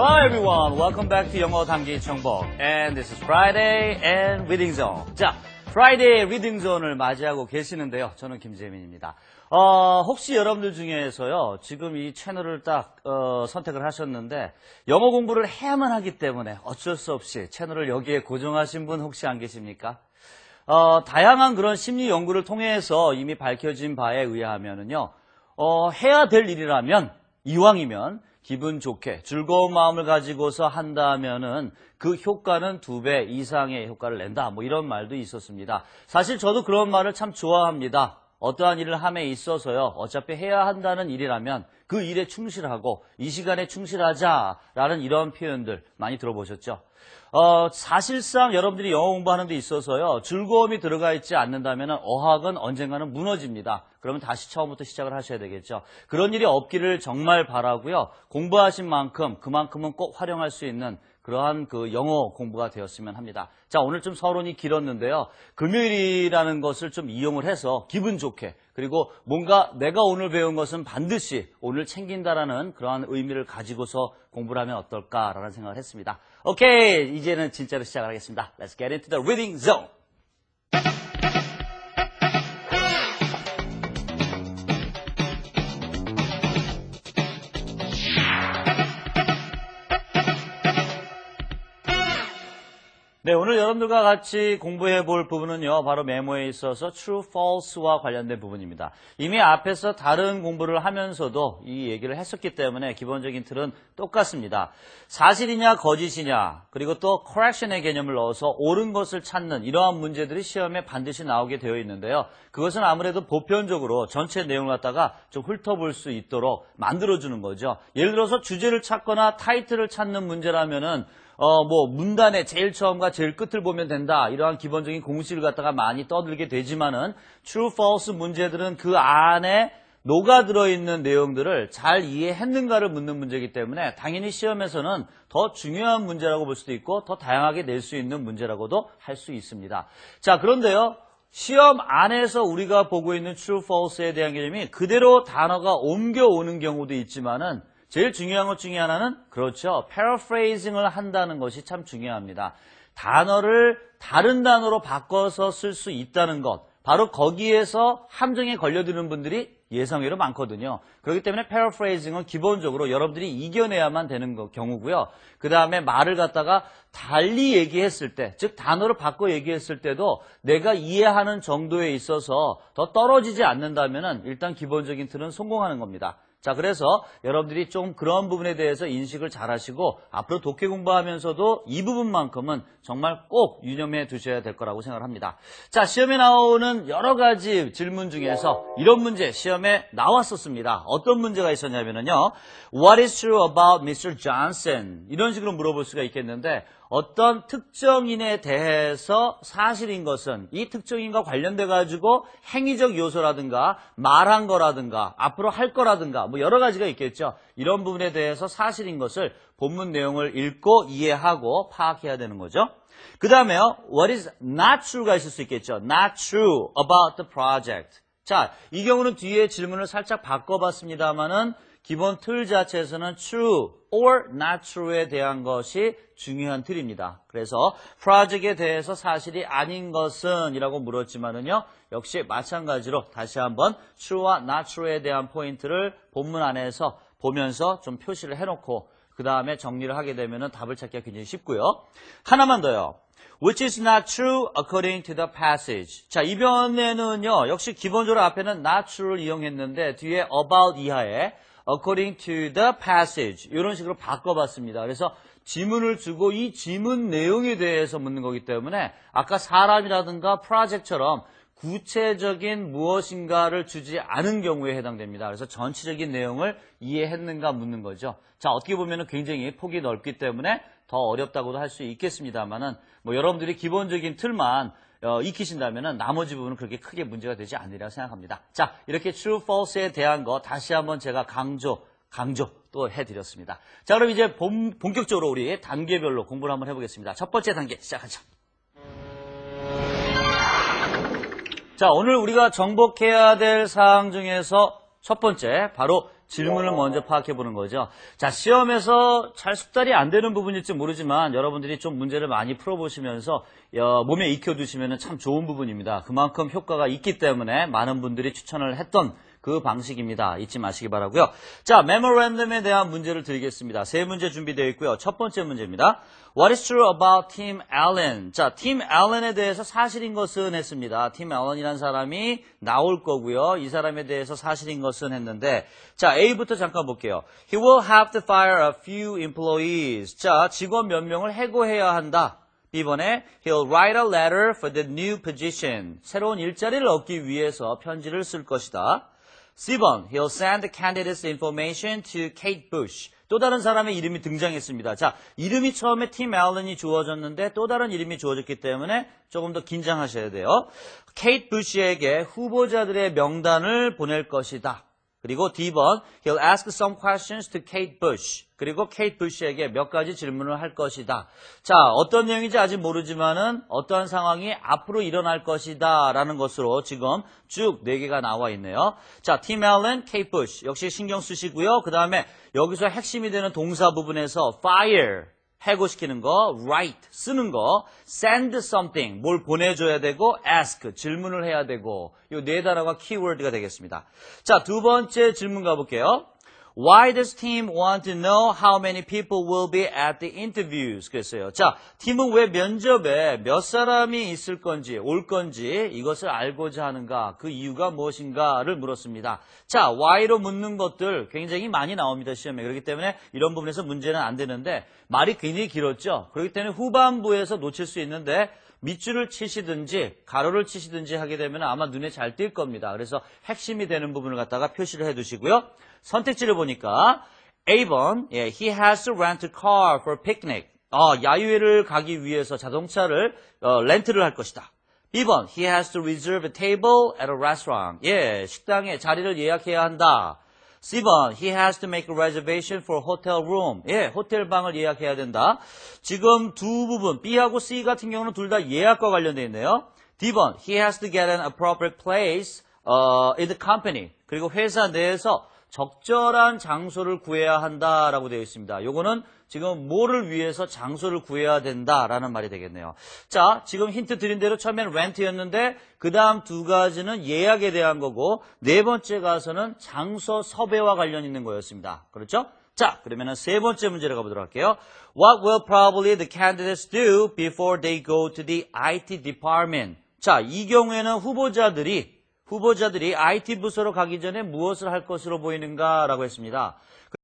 Hello everyone, welcome back to 영어 단기 정복. And this is Friday and Reading Zone. 자, Friday Reading Zone을 맞이하고 계시는데요. 저는 김재민입니다. 혹시 여러분들 중에서요, 지금 이 채널을 딱 선택을 하셨는데 영어 공부를 해야만 하기 때문에 어쩔 수 없이 채널을 여기에 고정하신 분 혹시 안 계십니까? 다양한 그런 심리 연구를 통해서 이미 밝혀진 바에 의하면은요, 해야 될 일이라면 이왕이면 기분 좋게 즐거운 마음을 가지고서 한다면은 그 효과는 2배 이상의 효과를 낸다. 뭐 이런 말도 있었습니다. 사실 저도 그런 말을 참 좋아합니다. 어떠한 일을 함에 있어서요. 어차피 해야 한다는 일이라면 그 일에 충실하고 이 시간에 충실하자라는 이런 표현들 많이 들어보셨죠? 사실상 여러분들이 영어 공부하는 데 있어서요. 즐거움이 들어가 있지 않는다면 어학은 언젠가는 무너집니다. 그러면 다시 처음부터 시작을 하셔야 되겠죠. 그런 일이 없기를 정말 바라고요. 공부하신 만큼 그만큼은 꼭 활용할 수 있는 그러한 그 영어 공부가 되었으면 합니다. 자, 오늘 좀 서론이 길었는데요. 금요일이라는 것을 좀 이용을 해서 기분 좋게 그리고 뭔가 내가 오늘 배운 것은 반드시 오늘 챙긴다라는 그러한 의미를 가지고서 공부를 하면 어떨까라는 생각을 했습니다. 오케이, 이제는 진짜로 시작을 하겠습니다. Let's get into the reading zone. 네, 오늘 여러분들과 같이 공부해 볼 부분은요, 바로 메모에 있어서 true, false와 관련된 부분입니다. 이미 앞에서 다른 공부를 하면서도 이 얘기를 했었기 때문에 기본적인 틀은 똑같습니다. 사실이냐, 거짓이냐, 그리고 또 correction의 개념을 넣어서 옳은 것을 찾는 이러한 문제들이 시험에 반드시 나오게 되어 있는데요. 그것은 아무래도 보편적으로 전체 내용을 갖다가 좀 훑어볼 수 있도록 만들어주는 거죠. 예를 들어서 주제를 찾거나 타이틀을 찾는 문제라면은 문단의 제일 처음과 제일 끝을 보면 된다. 이러한 기본적인 공식을 갖다가 많이 떠들게 되지만은 true, false 문제들은 그 안에 녹아들어 있는 내용들을 잘 이해했는가를 묻는 문제이기 때문에 당연히 시험에서는 더 중요한 문제라고 볼 수도 있고 더 다양하게 낼 수 있는 문제라고도 할 수 있습니다. 자, 그런데요. 시험 안에서 우리가 보고 있는 true, false에 대한 개념이 그대로 단어가 옮겨오는 경우도 있지만은 제일 중요한 것 중에 하나는 그렇죠. paraphrasing을 한다는 것이 참 중요합니다. 단어를 다른 단어로 바꿔서 쓸 수 있다는 것. 바로 거기에서 함정에 걸려드는 분들이 예상외로 많거든요. 그렇기 때문에 paraphrasing은 기본적으로 여러분들이 이겨내야만 되는 경우고요. 그 다음에 말을 갖다가 달리 얘기했을 때, 즉 단어를 바꿔 얘기했을 때도 내가 이해하는 정도에 있어서 더 떨어지지 않는다면 일단 기본적인 틀은 성공하는 겁니다. 자, 그래서 여러분들이 좀 그런 부분에 대해서 인식을 잘 하시고 앞으로 독해 공부하면서도 이 부분만큼은 정말 꼭 유념해 두셔야 될 거라고 생각을 합니다. 자, 시험에 나오는 여러 가지 질문 중에서 이런 문제 시험에 나왔었습니다. 어떤 문제가 있었냐면요. What is true about Mr. Johnson? 이런 식으로 물어볼 수가 있겠는데 어떤 특정인에 대해서 사실인 것은 이 특정인과 관련돼 가지고 행위적 요소라든가 말한 거라든가 앞으로 할 거라든가 뭐 여러 가지가 있겠죠. 이런 부분에 대해서 사실인 것을 본문 내용을 읽고 이해하고 파악해야 되는 거죠. 그 다음에요. What is not true가 있을 수 있겠죠. Not true about the project. 자, 이 경우는 뒤에 질문을 살짝 바꿔봤습니다만은 기본 틀 자체에서는 true or not true에 대한 것이 중요한 틀입니다. 그래서 프로젝트에 대해서 사실이 아닌 것은 이라고 물었지만은요. 역시 마찬가지로 다시 한번 true와 not true에 대한 포인트를 본문 안에서 보면서 좀 표시를 해놓고 그 다음에 정리를 하게 되면은 답을 찾기가 굉장히 쉽고요. 하나만 더요. Which is not true according to the passage. 자, 이번에는요. 역시 기본적으로 앞에는 not true를 이용했는데 뒤에 about 이하에 according to the passage 이런 식으로 바꿔봤습니다. 그래서 지문을 주고 이 지문 내용에 대해서 묻는 거기 때문에 아까 사람이라든가 프로젝트처럼 구체적인 무엇인가를 주지 않은 경우에 해당됩니다. 그래서 전체적인 내용을 이해했는가 묻는 거죠. 자, 어떻게 보면 굉장히 폭이 넓기 때문에 더 어렵다고도 할 수 있겠습니다만은 여러분들이 기본적인 틀만 익히신다면 나머지 부분은 그렇게 크게 문제가 되지 않으리라 생각합니다. 자, 이렇게 true, false에 대한 거 다시 한번 제가 강조 또 해드렸습니다. 자, 그럼 이제 본격적으로 우리 단계별로 공부를 한번 해보겠습니다. 첫 번째 단계 시작하죠. 자, 오늘 우리가 정복해야 될 사항 중에서 첫 번째 바로 질문을 먼저 파악해 보는 거죠. 자, 시험에서 잘 숙달이 안 되는 부분일지 모르지만 여러분들이 좀 문제를 많이 풀어보시면서 몸에 익혀두시면 참 좋은 부분입니다. 그만큼 효과가 있기 때문에 많은 분들이 추천을 했던 그 방식입니다. 잊지 마시기 바라고요. 자, 메모랜덤에 대한 문제를 드리겠습니다. 세 문제 준비되어 있고요. 첫 번째 문제입니다. What is true about Tim Allen? 자, 팀 앨런에 대해서 사실인 것은 했습니다. 팀 앨런이라는 사람이 나올 거고요. 이 사람에 대해서 사실인 것은 했는데, 자, A부터 잠깐 볼게요. He will have to fire a few employees. 자, 직원 몇 명을 해고해야 한다. B번에 He'll write a letter for the new position. 새로운 일자리를 얻기 위해서 편지를 쓸 것이다. C번, He'll send the candidate's information to Kate Bush. 또 다른 사람의 이름이 등장했습니다. 자, 이름이 처음에 팀 앨런이 주어졌는데 또 다른 이름이 주어졌기 때문에 조금 더 긴장하셔야 돼요. 케이트 부시에게 후보자들의 명단을 보낼 것이다. 그리고 D번, He'll ask some questions to Kate Bush. 그리고 케이트 부시에게 몇 가지 질문을 할 것이다. 자, 어떤 내용인지 아직 모르지만은 어떠한 상황이 앞으로 일어날 것이다 라는 것으로 지금 쭉 4개가 나와 있네요. 자, 팀 앨런, 케이트 부시 역시 신경 쓰시고요. 그 다음에 여기서 핵심이 되는 동사 부분에서 fire 해고시키는 거, write 쓰는 거, send something 뭘 보내줘야 되고, ask 질문을 해야 되고, 이 4단어가 키워드가 되겠습니다. 자, 두 번째 질문 가볼게요. Why does Tim want to know how many people will be at the interviews? 그랬어요. 자, 팀은 왜 면접에 몇 사람이 있을 건지, 올 건지 이것을 알고자 하는가, 그 이유가 무엇인가를 물었습니다. 자, why로 묻는 것들 굉장히 많이 나옵니다, 시험에. 그렇기 때문에 이런 부분에서 문제는 안 되는데 말이 굉장히 길었죠. 그렇기 때문에 후반부에서 놓칠 수 있는데 밑줄을 치시든지 가로를 치시든지 하게 되면 아마 눈에 잘 띌 겁니다. 그래서 핵심이 되는 부분을 갖다가 표시를 해두시고요. 선택지를 보니까 A번, he has to rent a car for picnic. 야유회를 가기 위해서 자동차를 렌트를 할 것이다. B번, he has to reserve a table at a restaurant. 식당에 자리를 예약해야 한다. C번, he has to make a reservation for a hotel room. 호텔 방을 예약해야 된다. 지금 두 부분, B하고 C 같은 경우는 둘 다 예약과 관련되어 있네요. D번, he has to get an appropriate place in the company. 그리고 회사 내에서 적절한 장소를 구해야 한다라고 되어 있습니다. 요거는 지금 뭐를 위해서 장소를 구해야 된다라는 말이 되겠네요. 자, 지금 힌트 드린 대로 처음에는 렌트였는데 그 다음 두 가지는 예약에 대한 거고 네 번째 가서는 장소 섭외와 관련 있는 거였습니다. 그렇죠? 자, 그러면은 세 번째 문제를 가보도록 할게요. What will probably the candidates do before they go to the IT department? 자, 이 경우에는 후보자들이 IT 부서로 가기 전에 무엇을 할 것으로 보이는가라고 했습니다.